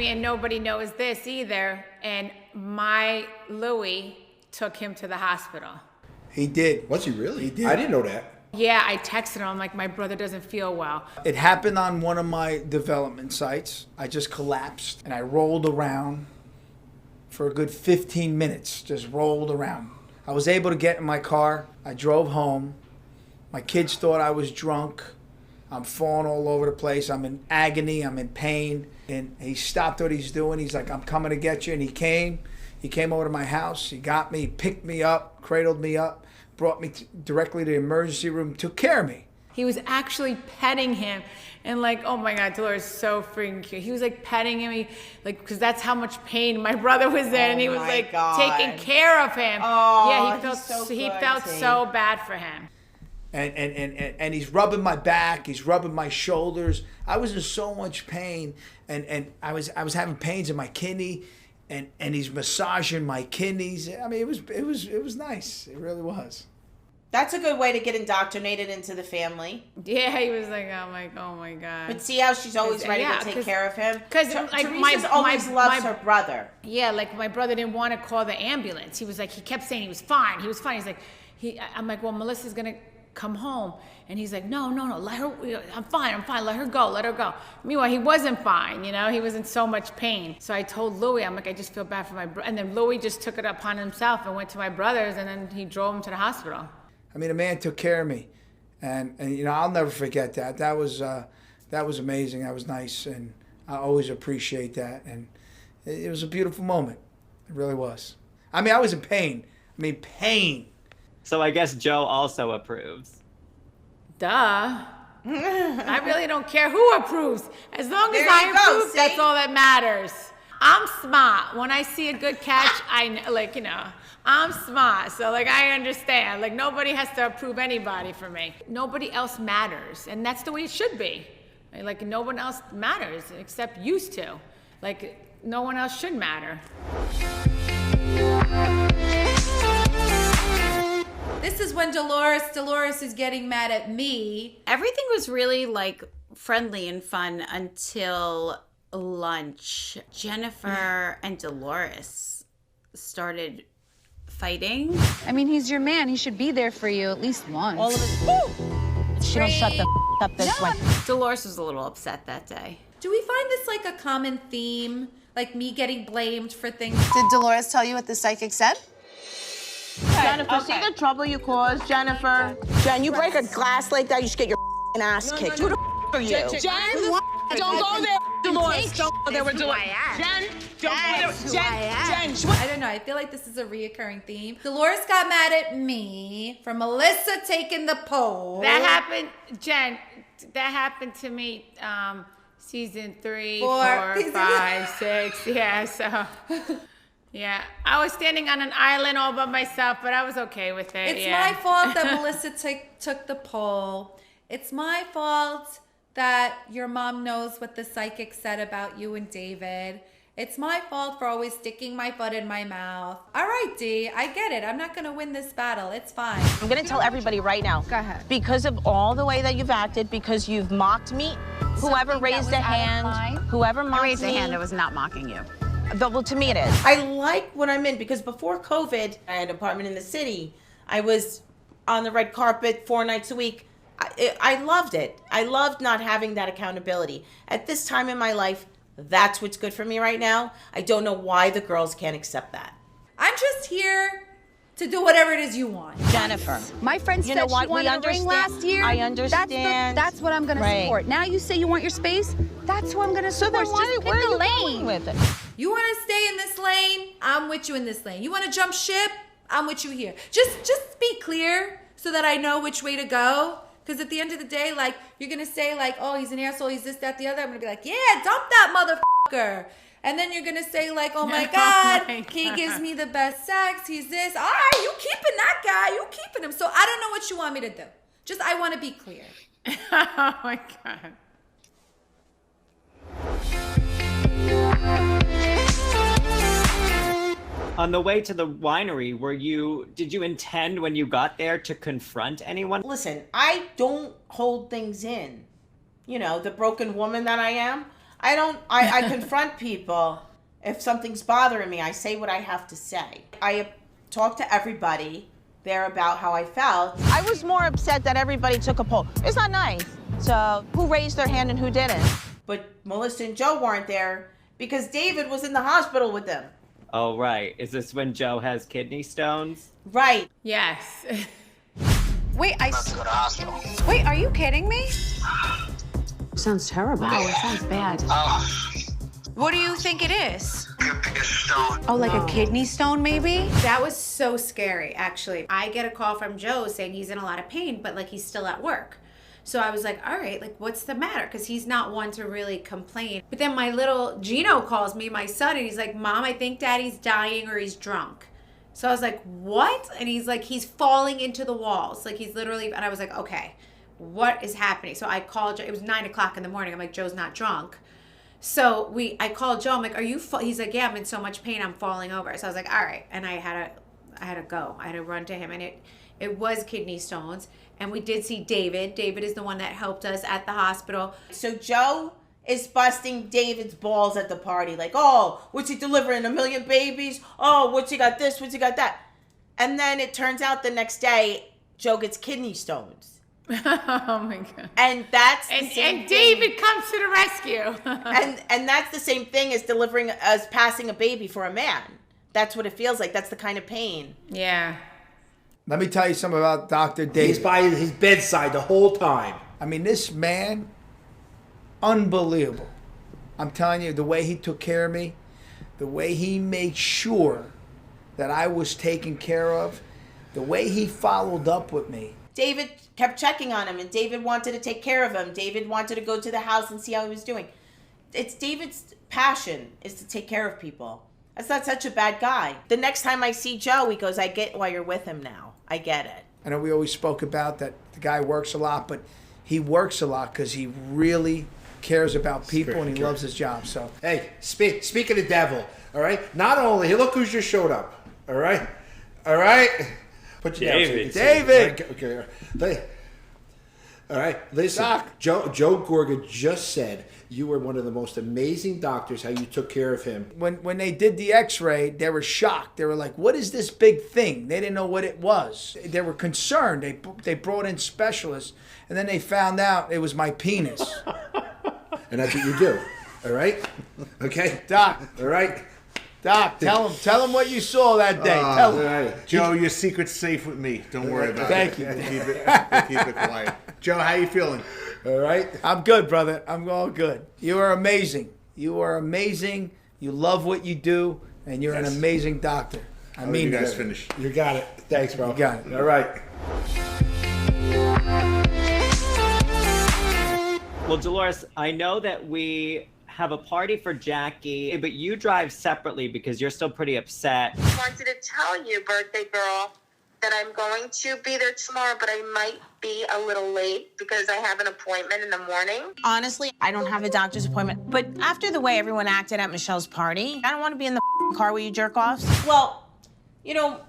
mean, and nobody knows this either. And my Louie took him to the hospital. He did. Was he really? He did. I didn't know that. Yeah, I texted him. I'm like, my brother doesn't feel well. It happened on one of my development sites. I just collapsed and I rolled around for a good 15 minutes, just rolled around. I was able to get in my car. I drove home. My kids thought I was drunk. I'm falling all over the place. I'm in agony. I'm in pain. And he stopped what he's doing. He's like, I'm coming to get you. And he came. He came over to my house. He got me, picked me up, cradled me up, brought me directly to the emergency room, took care of me. He was actually petting him. And like, oh my God, Dolores is so freaking cute. He was like petting him, because that's how much pain my brother was in. And he was like taking care of him. Oh, yeah, he so felt so bad for him. And he's rubbing my back, he's rubbing my shoulders. I was in so much pain, and I was having pains in my kidney, and he's massaging my kidneys. I mean, it was nice. It really was. That's a good way to get indoctrinated into the family. Yeah, he was like, oh my God. But see how she's always ready to take care of him? Because like Teresa's always loves her brother. Yeah, like my brother didn't want to call the ambulance. He was like, he kept saying he was fine. He was fine. He's like, I'm like, well, Melissa's going to come home. And he's like, no, let her, I'm fine, let her go. Meanwhile, he wasn't fine, he was in so much pain. So I told Louie, I'm like, I just feel bad for my brother. And then Louie just took it upon himself and went to my brother's, and then he drove him to the hospital. I mean, a man took care of me, and I'll never forget that. That was amazing. That was nice, and I always appreciate that. And it was a beautiful moment. It really was. I mean, I was in pain. Pain. So I guess Joe also approves. Duh. I really don't care who approves. As long as I approve, that's all that matters. I'm smart. When I see a good catch, I'm smart. So I understand. Nobody has to approve anybody for me. Nobody else matters. And that's the way it should be. No one else matters except used to. No one else should matter. This is when Dolores is getting mad at me. Everything was really friendly and fun until lunch. Jennifer and Dolores started fighting. I mean, he's your man. He should be there for you at least once. All of it. She don't shut the up this one. Dolores was a little upset that day. Do we find this a common theme? Me getting blamed for things? Did Dolores tell you what the psychic said? Jennifer, see the trouble you caused, Jennifer? Jen, you break a glass like that, you should get your ass kicked. Who the are you? Jen, don't go there, Dolores. Don't go there with Dolores. Jen, don't go there. Jen. I don't know. I feel like this is a reoccurring theme. Dolores got mad at me for Melissa taking the pole. That happened, Jen. That happened to me. Season 3, 4, 5, 6. Yeah, so. Yeah, I was standing on an island all by myself, but I was okay with it. It's my fault that Melissa took the poll. It's my fault that your mom knows what the psychic said about you and David. It's my fault for always sticking my foot in my mouth. All right, D, I get it. I'm not going to win this battle. It's fine. I'm going to tell everybody right now. Go ahead. Because of all the way that you've acted, because you've mocked me, whoever raised a hand, whoever mocked me. I raised a hand, I was not mocking you. Well, to me it is. I like what I'm in because before COVID, I had an apartment in the city. I was on the red carpet 4 nights a week. I loved it. I loved not having that accountability. At this time in my life, that's what's good for me right now. I don't know why the girls can't accept that. I'm just here to do whatever it is you want. Jennifer. My friend said she wanted a ring last year. I understand. That's what I'm going to support. Now you say you want your space. That's who I'm going to support. So then just pick a lane. With it? You want to stay in this lane? I'm with you in this lane. You want to jump ship? I'm with you here. Just be clear so that I know which way to go. Because at the end of the day, you're going to say, oh, he's an asshole, he's this, that, the other. I'm going to be like, yeah, dump that motherfucker. And then you're going to say, oh, my God, he gives me the best sex. He's this. All right, you keeping that guy. You keeping him. So I don't know what you want me to do. Just I want to be clear. Oh, my God. On the way to the winery, did you intend when you got there to confront anyone? Listen, I don't hold things in. The broken woman that I am, I confront people. If something's bothering me, I say what I have to say. I talk to everybody there about how I felt. I was more upset that everybody took a poll. It's not nice. So who raised their hand and who didn't? But Melissa and Joe weren't there because David was in the hospital with them. Oh, right. Is this when Joe has kidney stones? Right. Yes. Wait, Wait, are you kidding me? Sounds terrible. Oh, it sounds bad. What do you think it is? Oh, like a kidney stone, maybe? That was so scary, actually. I get a call from Joe saying he's in a lot of pain, but like he's still at work. So I was like, all right, like what's the matter? Because he's not one to really complain. But then my little Gino calls me, my son, and he's like, Mom, I think Daddy's dying or he's drunk. So I was like, what? And he's like, he's falling into the walls. Like he's literally, and I was like, okay, what is happening? So I called Joe. It was 9 o'clock in the morning. I'm like, Joe's not drunk. So I called Joe. I'm like, are you, he's like, yeah, I'm in so much pain. I'm falling over. So I was like, all right. And I had to go. I had to run to him. And it was kidney stones. And we did see David. David is the one that helped us at the hospital. So Joe is busting David's balls at the party. Like, oh, what's he delivering? 1 million babies? Oh, what's he got this? What's he got that? And then it turns out the next day, Joe gets kidney stones. Oh my God. And that's the same and David comes to the rescue. and that's the same thing as passing a baby for a man. That's what it feels like. That's the kind of pain. Yeah. Let me tell you something about Dr. David. He's by his bedside the whole time. I mean, this man, unbelievable. I'm telling you, the way he took care of me, the way he made sure that I was taken care of, the way he followed up with me. David kept checking on him, and David wanted to take care of him. David wanted to go to the house and see how he was doing. It's David's passion is to take care of people. That's not such a bad guy. The next time I see Joe, he goes, I get why you're with him now. I get it. I know we always spoke about that the guy works a lot, but he works a lot because he really cares about people and he loves his job. So hey, speak of the devil, all right? Not only, hey, look who's just showed up, all right? All right? Put your David. David. Okay. All right. Listen, Doc. Joe Gorga just said you were one of the most amazing doctors, how you took care of him. When they did the x-ray, they were shocked. They were like, what is this big thing? They didn't know what it was. They were concerned. They brought in specialists, and then they found out it was my penis. And that's what you do, all right? Okay? Doc. All right? Doc, tell him what you saw that day. Tell him. Right. Joe, your secret's safe with me. Don't worry about Thank it. you. Keep it quiet. Joe, how you feeling? All right. I'm good, brother. I'm all good. You are amazing. You are amazing. You love what you do, and you're an amazing doctor. I mean, you guys finish. You got it. Thanks, bro. You got it. All right. Well, Dolores, I know that we have a party for Jackie, but you drive separately because you're still pretty upset. I wanted to tell you, birthday girl, that I'm going to be there tomorrow, but I might be a little late because I have an appointment in the morning. Honestly, I don't have a doctor's appointment. But after the way everyone acted at Michelle's party, I don't want to be in the car where you jerk offs. Well, you know,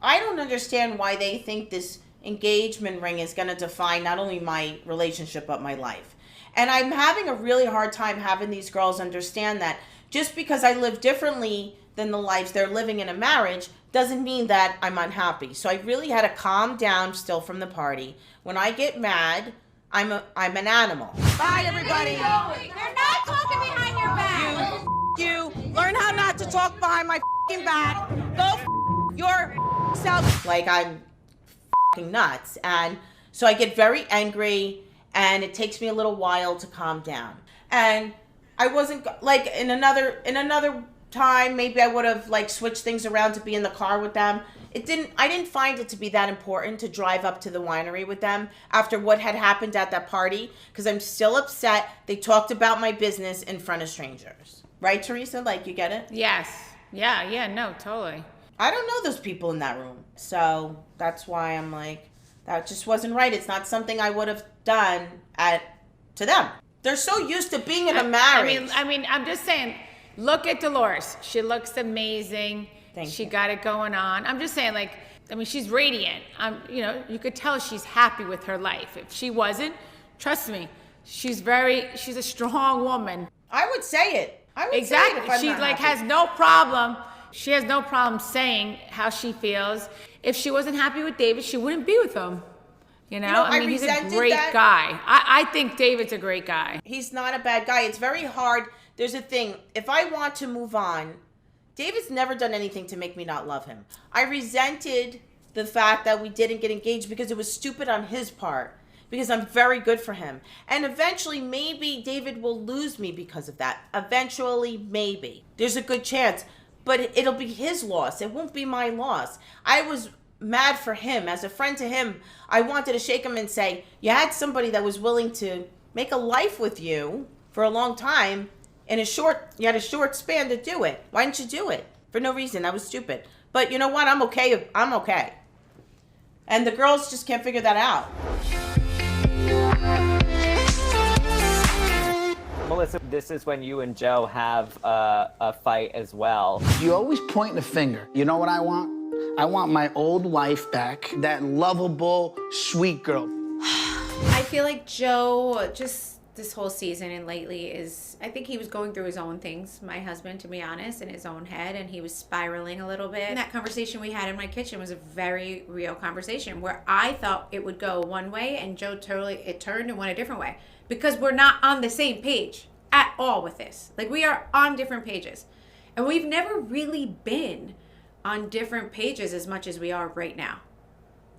I don't understand why they think this engagement ring is going to define not only my relationship, but my life. And I'm having a really hard time having these girls understand that just because I live differently than the lives they're living in a marriage doesn't mean that I'm unhappy. So I really had to calm down still from the party. When I get mad, I'm an animal. Bye, everybody. You're not talking behind your back. You learn how not to talk behind my back. Go yourself. Like I'm nuts. And so I get very angry, and it takes me a little while to calm down. And I wasn't like in another time, maybe I would have like switched things around to be in the car with them. I didn't find it to be that important to drive up to the winery with them after what had happened at that party, because I'm still upset they talked about my business in front of strangers. Right, Teresa? Like, you get it? Yes. Yeah, no, totally. I don't know those people in that room. So that's why I'm like, that just wasn't right. It's not something I would have done to them. They're so used to being in a marriage. I mean, I'm just saying, look at Dolores. She looks amazing. She got it going on. I'm just saying, like, I mean, she's radiant. You could tell she's happy with her life. If she wasn't, trust me, She's a strong woman. I would say it. I would Exactly. say it if I'm She not like happy. has no problem. She has no problem saying how she feels. If she wasn't happy with David, she wouldn't be with him. You know, I mean, he's a resented great that. guy. I think David's a great guy. He's not a bad guy. It's very hard. There's a thing. If I want to move on, David's never done anything to make me not love him. I resented the fact that we didn't get engaged because it was stupid on his part. Because I'm very good for him. And eventually, maybe David will lose me because of that. Eventually, maybe. There's a good chance. But it'll be his loss. It won't be my loss. I was mad for him. As a friend to him, I wanted to shake him and say, you had somebody that was willing to make a life with you for a long time. You had a short span to do it. Why didn't you do it? For no reason. I was stupid. But you know what? I'm okay. I'm okay. And the girls just can't figure that out. Melissa, this is when you and Joe have a fight as well. You always point the finger. You know what I want? I want my old wife back, that lovable, sweet girl. I feel like Joe, just this whole season and lately I think he was going through his own things, my husband, to be honest, in his own head, and he was spiraling a little bit. And that conversation we had in my kitchen was a very real conversation where I thought it would go one way and Joe it turned and went a different way because we're not on the same page at all with this. Like, we are on different pages, and we've never really been on different pages as much as we are right now.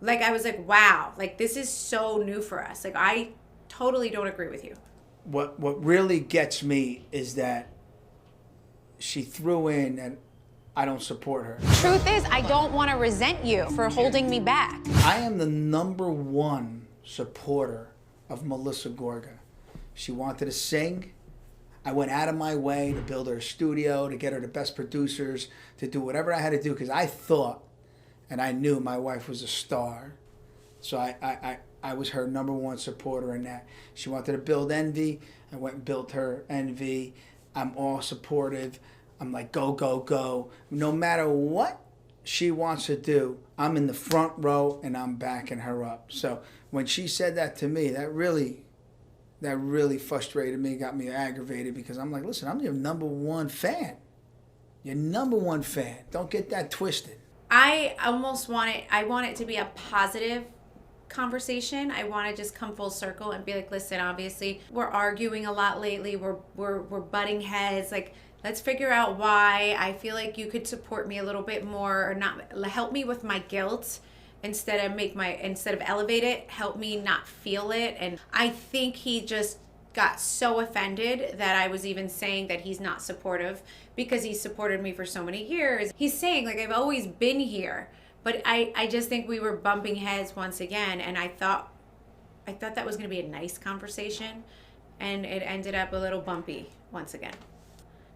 Like, I was like, wow, like, this is so new for us. Like, I totally don't agree with you. What really gets me is that she threw in and I don't support her. Truth is, I don't want to resent you for holding me back. I am the #1 supporter of Melissa Gorga. She wanted to sing. I went out of my way to build her a studio, to get her the best producers, to do whatever I had to do because I thought and I knew my wife was a star. So I was her #1 supporter in that. She wanted to build Envy. I went and built her Envy. I'm all supportive. I'm like, go, go, go. No matter what she wants to do, I'm in the front row and I'm backing her up. So when she said that to me, that really frustrated me, got me aggravated because I'm like, listen, I'm your #1 fan. Your #1 fan. Don't get that twisted. I want it to be a positive conversation. I want to just come full circle and be like, listen, obviously we're arguing a lot lately. We're butting heads. Like, let's figure out why. I feel like you could support me a little bit more, or not help me with my guilt instead of elevate it, help me not feel it. And I think he just got so offended that I was even saying that he's not supportive because he supported me for so many years. He's saying, like, I've always been here. But I just think we were bumping heads once again, and I thought that was going to be a nice conversation, and it ended up a little bumpy once again.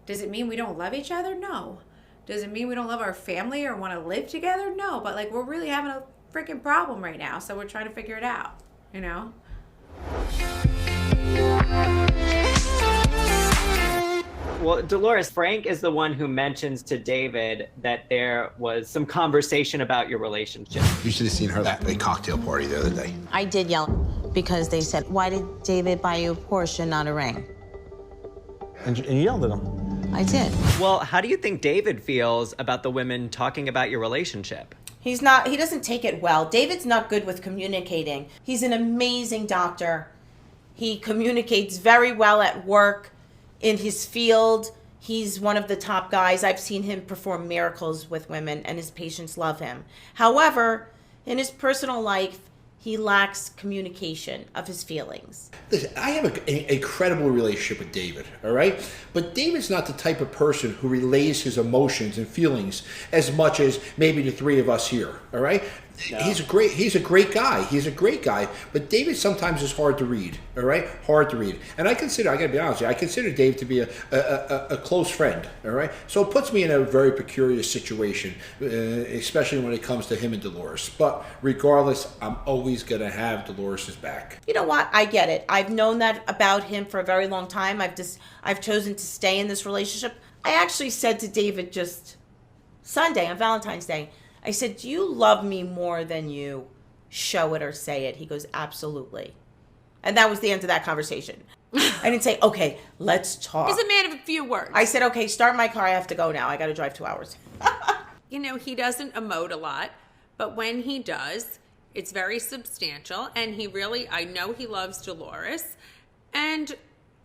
Does it mean we don't love each other? No. Does it mean we don't love our family or want to live together? No. But, like, we're really having a freaking problem right now, so we're trying to figure it out, you know? Well, Dolores, Frank is the one who mentions to David that there was some conversation about your relationship. You should have seen her at a cocktail party the other day. I did yell because they said, why did David buy you a Porsche and not a ring? And you yelled at him. I did. Well, how do you think David feels about the women talking about your relationship? He doesn't take it well. David's not good with communicating. He's an amazing doctor. He communicates very well at work, in his field. He's one of the top guys. I've seen him perform miracles with women, and his patients love him. However, in his personal life, he lacks communication of his feelings. Listen, I have a credible relationship with David, all right? But David's not the type of person who relays his emotions and feelings as much as maybe the three of us here, all right? No. He's a great guy. He's a great guy, but David sometimes is hard to read, all right? Hard to read. And I gotta be honest with you, I consider Dave to be a close friend, all right? So it puts me in a very peculiar situation, especially when it comes to him and Dolores. But regardless, I'm always gonna have Dolores' back. You know what? I get it. I've known that about him for a very long time. I've chosen to stay in this relationship. I actually said to David just Sunday, on Valentine's Day, I said, do you love me more than you show it or say it? He goes, absolutely. And that was the end of that conversation. I didn't say, okay, let's talk. He's a man of a few words. I said, okay, start my car. I have to go now. I got to drive 2 hours. You know, he doesn't emote a lot, but when he does, it's very substantial. And I know he loves Dolores. And,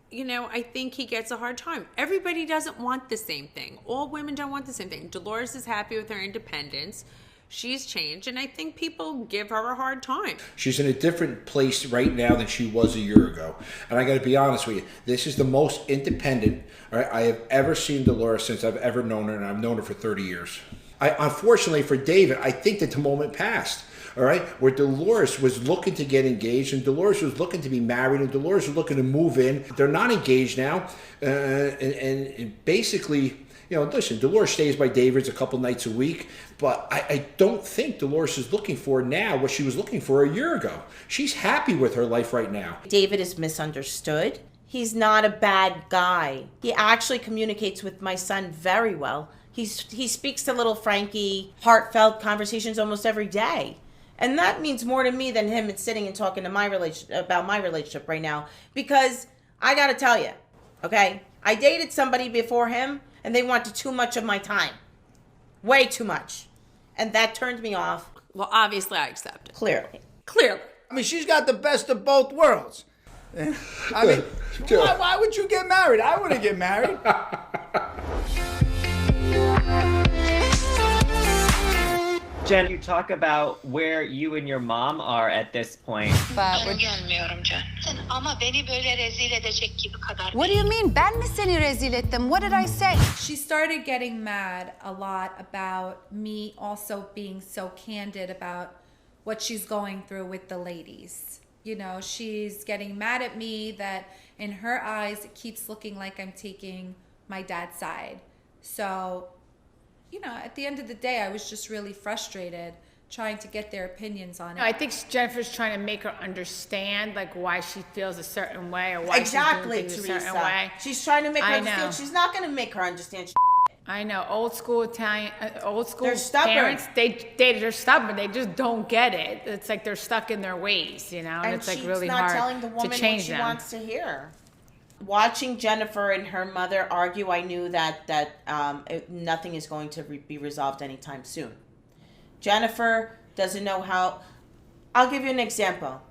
you know, I think he gets a hard time. Everybody doesn't want the same thing. All women don't want the same thing. Dolores is happy with her independence. She's changed, and I think people give her a hard time. She's in a different place right now than she was a year ago. And I got to be honest with you, this is the most independent I have ever seen Dolores since I've ever known her, and I've known her for 30 years. Unfortunately for David, I think that the moment passed. All right, where Dolores was looking to get engaged, and Dolores was looking to be married, and Dolores was looking to move in. They're not engaged now, and basically, you know, listen, Dolores stays by David's a couple nights a week, but I don't think Dolores is looking for now what she was looking for a year ago. She's happy with her life right now. David is misunderstood. He's not a bad guy. He actually communicates with my son very well. He speaks to little Frankie, heartfelt conversations almost every day. And that means more to me than him sitting and talking to about my relationship right now. Because I got to tell you, okay, I dated somebody before him, and they wanted too much of my time. Way too much. And that turned me off. Well, obviously I accept it. Clearly. I mean, she's got the best of both worlds. I mean, why would you get married? I wouldn't get married. Jen, you talk about where you and your mom are at this point. What do you mean? Ben mi seni rezil ettim? What did I say? She started getting mad a lot about me also being so candid about what she's going through with the ladies. You know, she's getting mad at me that in her eyes it keeps looking like I'm taking my dad's side. So, you know, at the end of the day, I was just really frustrated trying to get their opinions on it. I think Jennifer's trying to make her understand, like, why she feels a certain way or why Exactly, she's doing things Teresa. a certain way. She's trying to make her I understand. know. She's not going to make her understand. I know. Old school Italian, old school They're stubborn. parents, they're stubborn. They just don't get it. It's like they're stuck in their ways, you know, and it's like really hard she's not telling the woman to change what she them. wants to hear. Watching Jennifer and her mother argue, I knew that nothing is going to be resolved anytime soon. Jennifer doesn't know how. I'll give you an example.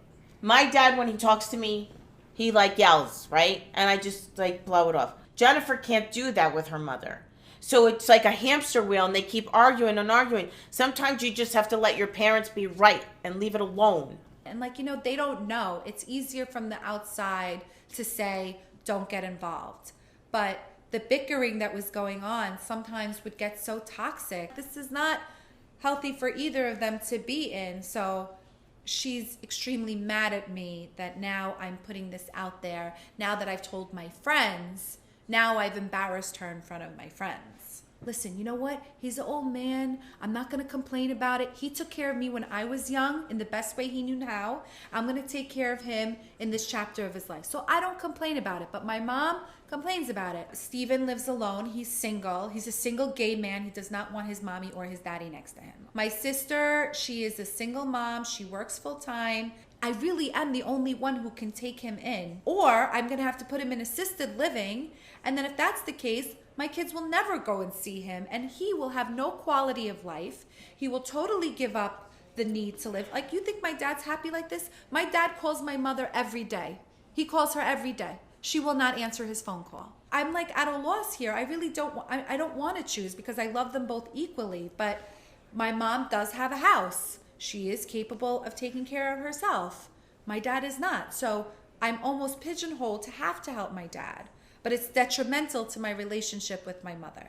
My dad, when he talks to me, he like yells, right? And I just like blow it off. Jennifer can't do that with her mother. So it's like a hamster wheel, and they keep arguing and arguing. Sometimes you just have to let your parents be right and leave it alone. And like, you know, they don't know. It's easier from the outside to say, don't get involved. But the bickering that was going on sometimes would get so toxic. This is not healthy for either of them to be in. So she's extremely mad at me that now I'm putting this out there. Now that I've told my friends, now I've embarrassed her in front of my friends. Listen, you know what? He's an old man. I'm not going to complain about it. He took care of me when I was young in the best way he knew how. I'm going to take care of him in this chapter of his life. So I don't complain about it, but my mom complains about it. Steven lives alone. He's single. He's a single gay man. He does not want his mommy or his daddy next to him. My sister, she is a single mom. She works full time. I really am the only one who can take him in. Or I'm going to have to put him in assisted living. And then if that's the case, my kids will never go and see him, and he will have no quality of life. He will totally give up the need to live. Like, you think my dad's happy like this? My dad calls my mother every day. He calls her every day. She will not answer his phone call. I'm like at a loss here. I really don't want to choose because I love them both equally, but my mom does have a house. She is capable of taking care of herself. My dad is not. So I'm almost pigeonholed to have to help my dad. But it's detrimental to my relationship with my mother.